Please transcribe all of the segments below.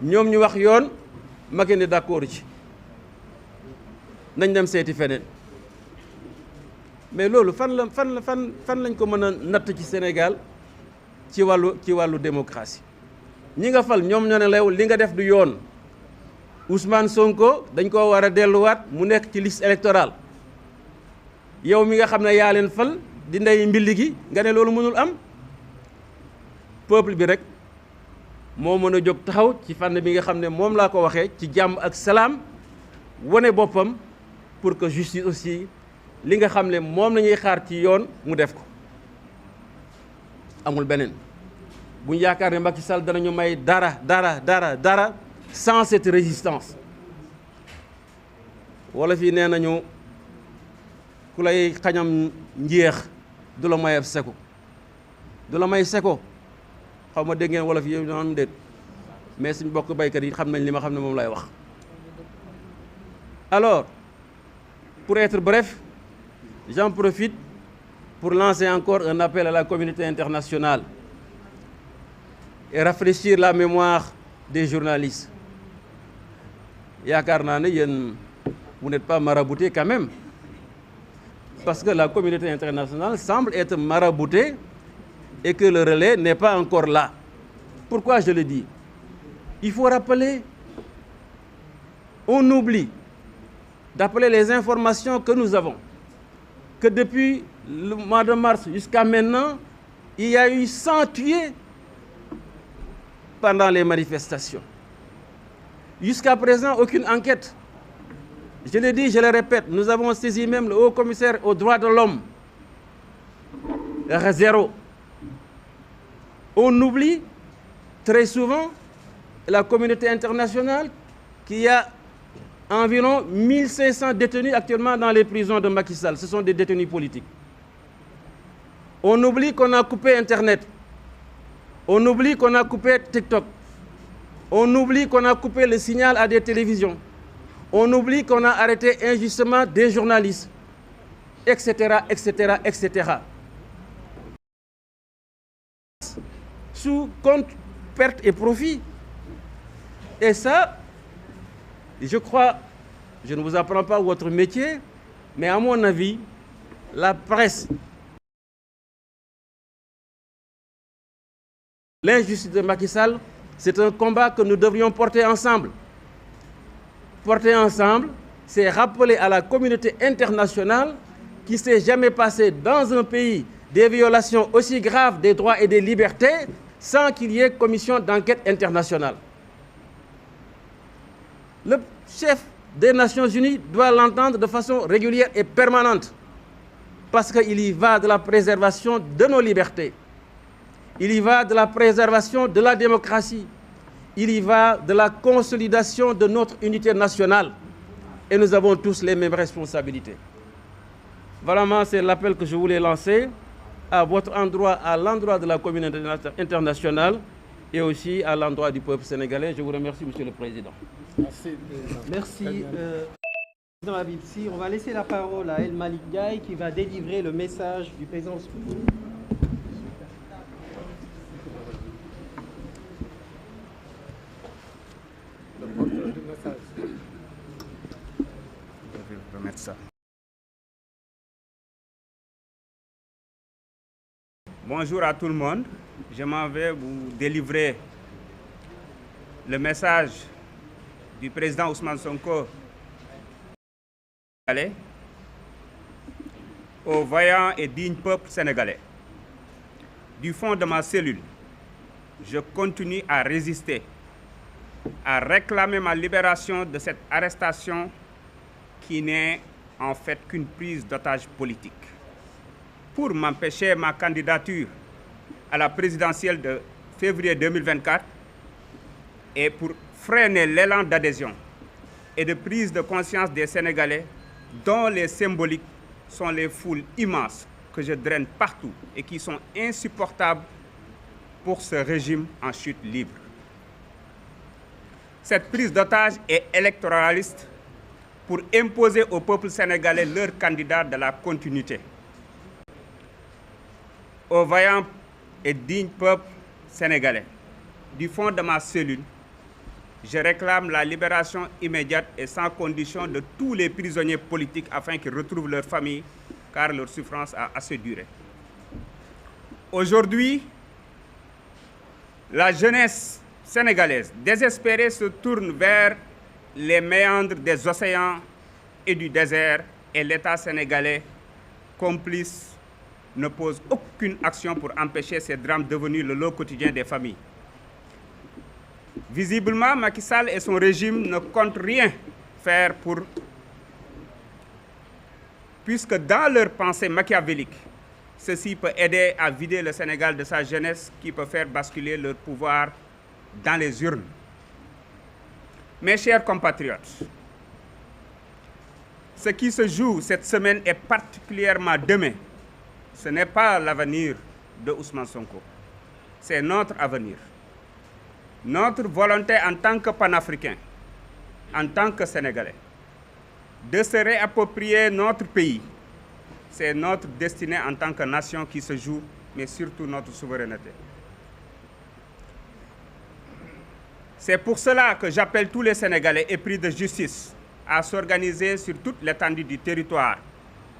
ñoom ñu wax yoon Macky ne d'accord ci nañ dem seeti feneen mais loolu fan lañ ko mën a natt ci Sénégal ci wàllu démocratie ñi nga fal ñoom ñoo ne lew li nga def du yoon Ousmane Sonko dañ koo war a delluwaat mu nekk ci liste électorale yow mi nga xam ne yaa leen fal di ndey mbilli gi nga ne loolu mënul am peuple bi rek moo mën a jóg taxaw ci fànn bi nga xam ne moom laa ko waxee ci jàmm ak salaam wane boppam pour que justice aussi li nga xam ne moom la ñuy xaar ci yoon mu def ko amul beneen bu ñu yaakaar ne Macky Sall danañu may dara sans cette résistance wala fii nee nañu ku lay xañam njeex du la mayab seko du la may seko xaw ma dégg ngeen wala fi yow am déet mais suñ bokk baykat yi xam nañ li ma xam ne moom lay wax. Alors pour être bref, j'en profite pour lancer encore un appel à la communauté internationale et rafraîchir la mémoire des journalistes. Yaakaar naa ne yéen vous n'êtes pas maraboutés quand même, parce que la communauté internationale semble être maraboutée et que le relais n'est pas encore là. Pourquoi je le dis? Il faut rappeler, on oublie d'appeler les informations que nous avons, que depuis le mois de mars jusqu'à maintenant, il y a eu 100 tués pendant les manifestations. Jusqu'à présent, aucune enquête. Je l'ai dit, je le répète, nous avons saisi même le haut commissaire aux droits de l'homme. Zéro. On oublie très souvent la communauté internationale qui a environ 1500 détenus actuellement dans les prisons de Macky Sall. Ce sont des détenus politiques. On oublie qu'on a coupé Internet. On oublie qu'on a coupé TikTok. On oublie qu'on a coupé le signal à des télévisions. On oublie qu'on a arrêté injustement des journalistes, etc., etc., etc. Sous compte perte et profit. Et ça, je crois, je ne vous apprends pas votre métier, mais à mon avis, la presse, l'injustice de Macky Sall, c'est un combat que nous devrions porter ensemble. Porter ensemble, c'est rappeler à la communauté internationale qu'il ne s'est jamais passé dans un pays des violations aussi graves des droits et des libertés sans qu'il y ait commission d'enquête internationale. Le chef des Nations Unies doit l'entendre de façon régulière et permanente parce qu'il y va de la préservation de nos libertés. Il y va de la préservation de la démocratie. Il y va de la consolidation de notre unité nationale. Et nous avons tous les mêmes responsabilités. Vraiment, c'est l'appel que je voulais lancer à votre endroit, à l'endroit de la communauté internationale et aussi à l'endroit du peuple sénégalais. Je vous remercie, Monsieur le Président. Merci. Merci. Président Habib Sy, on va laisser la parole à El Malick Ndiaye qui va délivrer le message du président. Bonjour à tout le monde. Je m'en vais vous délivrer le message du président Ousmane Sonko au vaillant et digne peuple sénégalais. Du fond de ma cellule, je continue à résister, à réclamer ma libération de cette arrestation qui n'est en fait qu'une prise d'otage politique. Pour m'empêcher ma candidature à la présidentielle de février 2024 et pour freiner l'élan d'adhésion et de prise de conscience des Sénégalais dont les symboliques sont les foules immenses que je draine partout et qui sont insupportables pour ce régime en chute libre. Cette prise d'otage est électoraliste pour imposer au peuple sénégalais leur candidat de la continuité. Au vaillant et digne peuple sénégalais, du fond de ma cellule, Je réclame la libération immédiate et sans condition de tous les prisonniers politiques afin qu'ils retrouvent leur famille, car leur souffrance a assez duré. Aujourd'hui, la jeunesse sénégalaise désespérée se tourne vers les méandres des océans et du désert, et l'État sénégalais, complice, ne pose aucune action pour empêcher ces drames devenus le lot quotidien des familles. Visiblement, Macky Sall et son régime ne comptent rien faire puisque dans leur pensée machiavélique, ceci peut aider à vider le Sénégal de sa jeunesse qui peut faire basculer leur pouvoir dans les urnes. Mes chers compatriotes, ce qui se joue cette semaine et particulièrement demain, ce n'est pas l'avenir de Ousmane Sonko, c'est notre avenir. Notre volonté en tant que panafricains, en tant que Sénégalais, de se réapproprier notre pays, c'est notre destinée en tant que nation qui se joue, mais surtout notre souveraineté. C'est pour cela que j'appelle tous les Sénégalais épris de justice à s'organiser sur toute l'étendue du territoire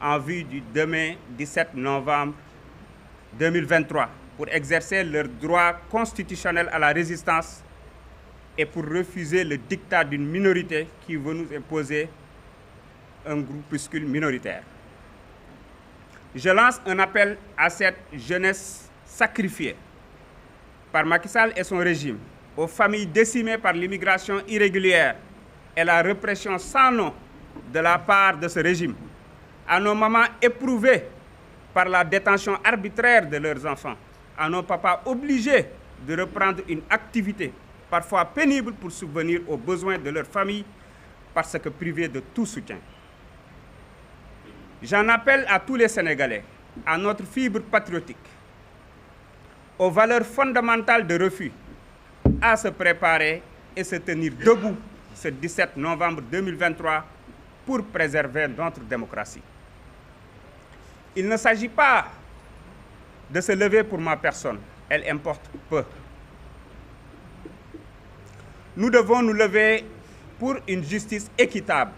en vue du demain 17 novembre 2023 pour exercer leur droit constitutionnel à la résistance et pour refuser le diktat d'une minorité qui veut nous imposer un groupuscule minoritaire. Je lance un appel à cette jeunesse sacrifiée par Macky Sall et son régime, aux familles décimées par l'immigration irrégulière et la répression sans nom de la part de ce régime, à nos mamans éprouvées par la détention arbitraire de leurs enfants, à nos papas obligés de reprendre une activité parfois pénible pour subvenir aux besoins de leur famille parce que privés de tout soutien. J'en appelle à tous les Sénégalais, à notre fibre patriotique, aux valeurs fondamentales de refus, à se préparer et se tenir debout ce 17 novembre 2023 pour préserver notre démocratie. Il ne s'agit pas de se lever pour ma personne, elle importe peu. Nous devons nous lever pour une justice équitable,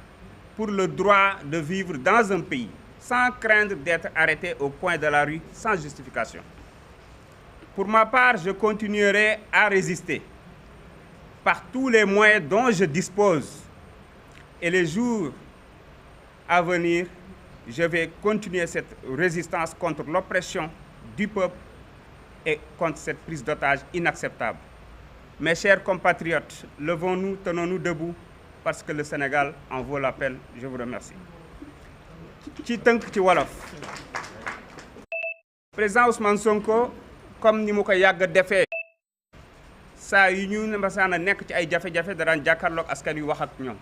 pour le droit de vivre dans un pays sans craindre d'être arrêté au coin de la rue sans justification. Pour ma part, je continuerai à résister par tous les moyens dont je dispose. Et les jours à venir, je vais continuer cette résistance contre l'oppression du peuple et contre cette prise d'otage inacceptable. Mes chers compatriotes, levons-nous, tenons-nous debout, parce que le Sénégal en vaut la peine. Je vous remercie. ci tënk ci wolof. Président Ousmane Sonko, comme ni mu ko yàgg defee saa yu ñu ne masaan a nekk ci ay jafe-jafe daan jàkkaarloog askan wi wax ak ñoom.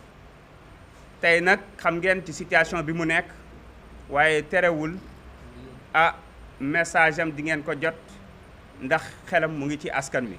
Tey nag xam ngeen ci situation bi mu nekk waaye terewul message am di ngeen ko jot ndax xelam mu ngi ci askan wi.